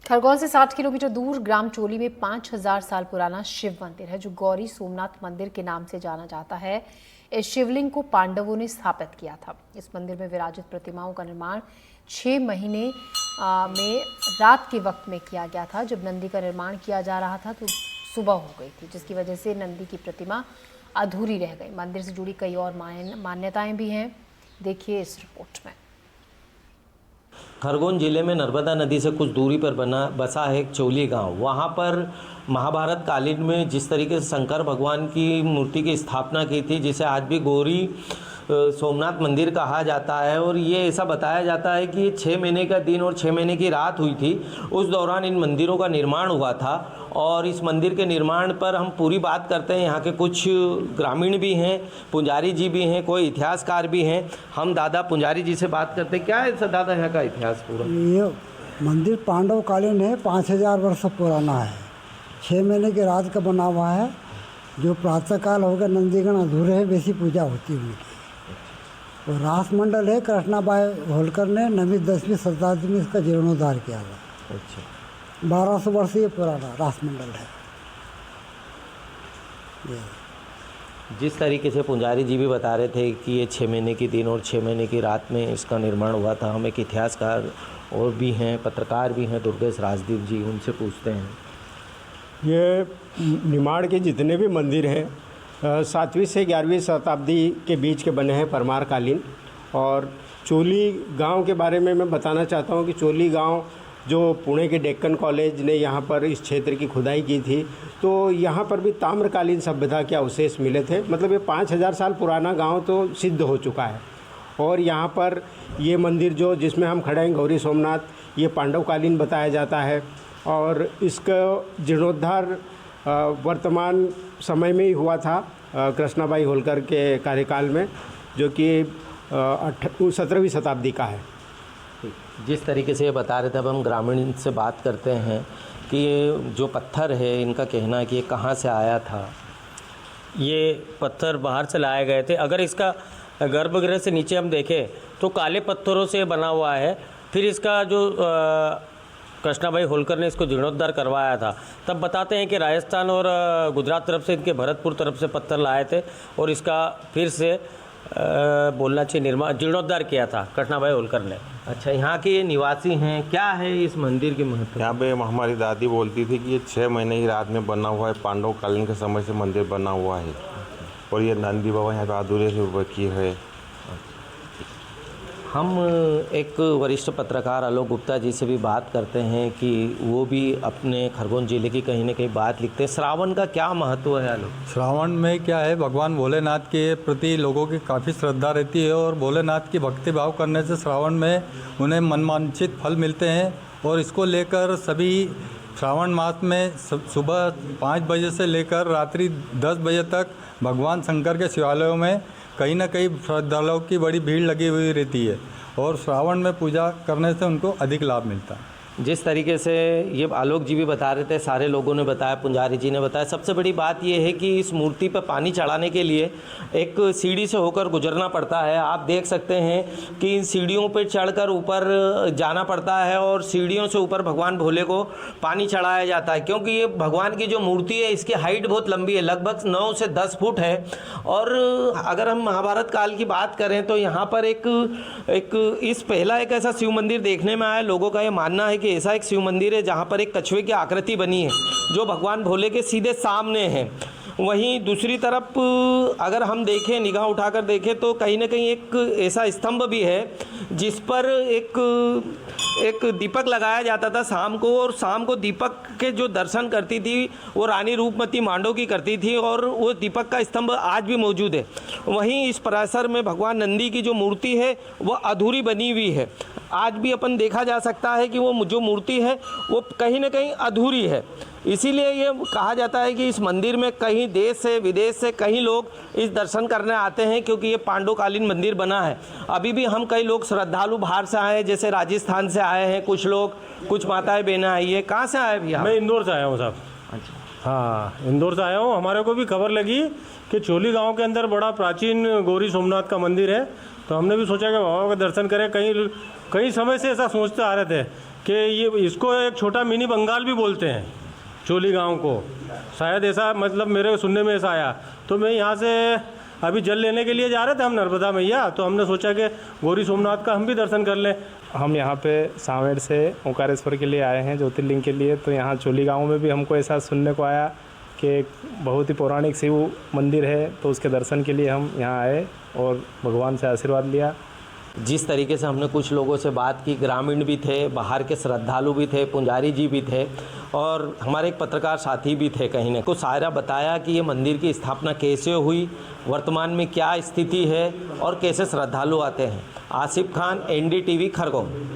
खरगोन से 60 किलोमीटर दूर ग्राम चोली में 5000 साल पुराना शिव मंदिर है जो गौरी सोमनाथ मंदिर के नाम से जाना जाता है। इस शिवलिंग को पांडवों ने स्थापित किया था। इस मंदिर में विराजित प्रतिमाओं का निर्माण 6 महीने में रात के वक्त में किया गया था। जब नंदी का निर्माण किया जा रहा था तो सुबह हो गई थी, जिसकी वजह से नंदी की प्रतिमा अधूरी रह गई। मंदिर से जुड़ी कई और मान्यताएं भी हैं, देखिए इस रिपोर्ट में। खरगोन जिले में नर्मदा नदी से कुछ दूरी पर बसा है एक चोली गांव। वहां पर महाभारत कालीन में जिस तरीके से शंकर भगवान की मूर्ति की स्थापना की थी, जिसे आज भी गौरी सोमनाथ मंदिर कहा जाता है, और ये ऐसा बताया जाता है कि 6 महीने का दिन और 6 महीने की रात हुई थी। उस दौरान इन मंदिरों का निर्माण हुआ था। और इस मंदिर के निर्माण पर हम पूरी बात करते हैं। यहाँ के कुछ ग्रामीण भी हैं, पुजारी जी भी हैं, कोई इतिहासकार भी हैं। हम दादा पुजारी जी से बात करते हैं। क्या है दादा यहाँ का इतिहास पूरा? ये मंदिर पांडव कालीन है, 5000 वर्ष पुराना है। 6 महीने की रात का बना हुआ है। जो प्रातःकाल होकर नंदीगण अधूरे है, वैसी पूजा होती है उनकी। और रास मंडल है, कृष्णाबाई होलकर ने 9वीं 10वीं शताब्दी में इसका जीर्णोद्धार किया था। अच्छा, 1200 वर्षीय पुराना रास मंडल है। जिस तरीके से पुजारी जी भी बता रहे थे कि ये 6 महीने की दिन और 6 महीने की रात में इसका निर्माण हुआ था। हम एक इतिहासकार और भी हैं, पत्रकार भी हैं, दुर्गेश राजदीप जी, उनसे पूछते हैं। ये निमाड़ के जितने भी मंदिर हैं 7वीं से 11वीं शताब्दी के बीच के बने हैं, परमार कालीन। और चोली गांव के बारे में मैं बताना चाहता हूं कि चोली गांव जो पुणे के डेक्कन कॉलेज ने यहाँ पर इस क्षेत्र की खुदाई की थी, तो यहाँ पर भी ताम्रकालीन सभ्यता के अवशेष मिले थे। मतलब ये 5000 साल पुराना गांव तो सिद्ध हो चुका है। और यहाँ पर ये मंदिर जो जिसमें हम खड़े हैं, गौरी सोमनाथ, ये पांडवकालीन बताया जाता है। और इसका जीर्णोद्धार वर्तमान समय में ही हुआ था, कृष्णाबाई होलकर के कार्यकाल में, जो कि 17वीं शताब्दी का है। जिस तरीके से ये बता रहे थे, अब हम ग्रामीण से बात करते हैं कि ये जो पत्थर है, इनका कहना है कि ये कहाँ से आया था। ये पत्थर बाहर से लाए गए थे। अगर इसका गर्भगृह से नीचे हम देखें तो काले पत्थरों से बना हुआ है। फिर इसका जो कृष्णाबाई होलकर ने इसको जीर्णोद्धार करवाया था, तब बताते हैं कि राजस्थान और गुजरात तरफ से, इनके भरतपुर तरफ से पत्थर लाए थे और इसका फिर से बोलना चाहिए जीर्णोद्धार किया था कृष्णाबाई होलकर ने। अच्छा, यहाँ के ये निवासी हैं, क्या है इस मंदिर की महत्व? यहाँ पे हमारी दादी बोलती थी कि ये 6 महीने की रात में बना हुआ है, पांडव कालीन के समय से मंदिर बना हुआ है। और ये नंदी बाबा यहाँ पे अधूरे से बची है। हम एक वरिष्ठ पत्रकार आलोक गुप्ता जी से भी बात करते हैं कि वो भी अपने खरगोन जिले की कहीं ना कहीं बात लिखते हैं। श्रावण का क्या महत्व है आलोक? श्रावण में क्या है, भगवान भोलेनाथ के प्रति लोगों की काफ़ी श्रद्धा रहती है और भोलेनाथ की भक्ति भाव करने से श्रावण में उन्हें मनवांछित फल मिलते हैं। और इसको लेकर सभी श्रावण मास में सुबह 5 बजे से लेकर रात्रि 10 बजे तक भगवान शंकर के शिवालयों में कहीं ना कहीं श्रद्धालुओं की बड़ी भीड़ लगी हुई रहती है और श्रावण में पूजा करने से उनको अधिक लाभ मिलता है। जिस तरीके से ये आलोक जी भी बता रहे थे, सारे लोगों ने बताया, पुजारी जी ने बताया, सबसे बड़ी बात ये है कि इस मूर्ति पर पानी चढ़ाने के लिए एक सीढ़ी से होकर गुजरना पड़ता है। आप देख सकते हैं कि इन सीढ़ियों पर चढ़कर ऊपर जाना पड़ता है और सीढ़ियों से ऊपर भगवान भोले को पानी चढ़ाया जाता है, क्योंकि ये भगवान की जो मूर्ति है इसकी हाइट बहुत लंबी है, लगभग 9 से 10 फुट है। और अगर हम महाभारत काल की बात करें तो यहाँ पर इस पहला एक ऐसा शिव मंदिर देखने में आया। लोगों का ये मानना है कि ऐसा एक शिव मंदिर है जहाँ पर एक कछुए की आकृति बनी है जो भगवान भोले के सीधे सामने है। वहीं दूसरी तरफ अगर हम देखें, निगाह उठाकर देखें तो कहीं ना कहीं एक ऐसा स्तंभ भी है जिस पर एक दीपक लगाया जाता था शाम को, और शाम को दीपक के जो दर्शन करती थी वो रानी रूपमती मांडव की करती थी, और वो दीपक का स्तंभ आज भी मौजूद है। वहीं इस परिसर में भगवान नंदी की जो मूर्ति है वह अधूरी बनी हुई है। आज भी अपन देखा जा सकता है कि वो जो मूर्ति है वो कहीं ना कहीं अधूरी है। इसीलिए ये कहा जाता है कि इस मंदिर में कहीं देश से विदेश से कई लोग इस दर्शन करने आते हैं, क्योंकि ये पांडवकालीन मंदिर बना है। अभी भी हम कई लोग श्रद्धालु बाहर से आए हैं, जैसे राजस्थान से आए हैं कुछ लोग, कुछ माताएं बहनें आई है। कहाँ से आए भैया? मैं इंदौर से आया हूँ साहब। अच्छा, हाँ, इंदौर से आया हूँ। हमारे को भी खबर लगी कि चोली गांव के अंदर बड़ा प्राचीन गौरी सोमनाथ का मंदिर है, तो हमने भी सोचा कि बाबा का दर्शन करें। कई समय से ऐसा सोचते आ रहे थे कि ये इसको एक छोटा मिनी बंगाल भी बोलते हैं, चोली गांव को, शायद ऐसा मतलब मेरे सुनने में ऐसा आया। तो मैं यहाँ से अभी जल लेने के लिए जा रहे थे हम नर्मदा मैया, तो हमने सोचा कि गौरी सोमनाथ का हम भी दर्शन कर लें। हम यहाँ पे सांवेर से ओंकारेश्वर के लिए आए हैं, ज्योतिर्लिंग के लिए। तो यहाँ चोली गांव में भी हमको ऐसा सुनने को आया कि एक बहुत ही पौराणिक शिव मंदिर है, तो उसके दर्शन के लिए हम यहाँ आए और भगवान से आशीर्वाद लिया। जिस तरीके से हमने कुछ लोगों से बात की, ग्रामीण भी थे, बाहर के श्रद्धालु भी थे, पुजारी जी भी थे और हमारे एक पत्रकार साथी भी थे कहीं ने को सारा बताया कि ये मंदिर की स्थापना कैसे हुई, वर्तमान में क्या स्थिति है और कैसे श्रद्धालु आते हैं। आसिफ खान, NDTV, खरगोन।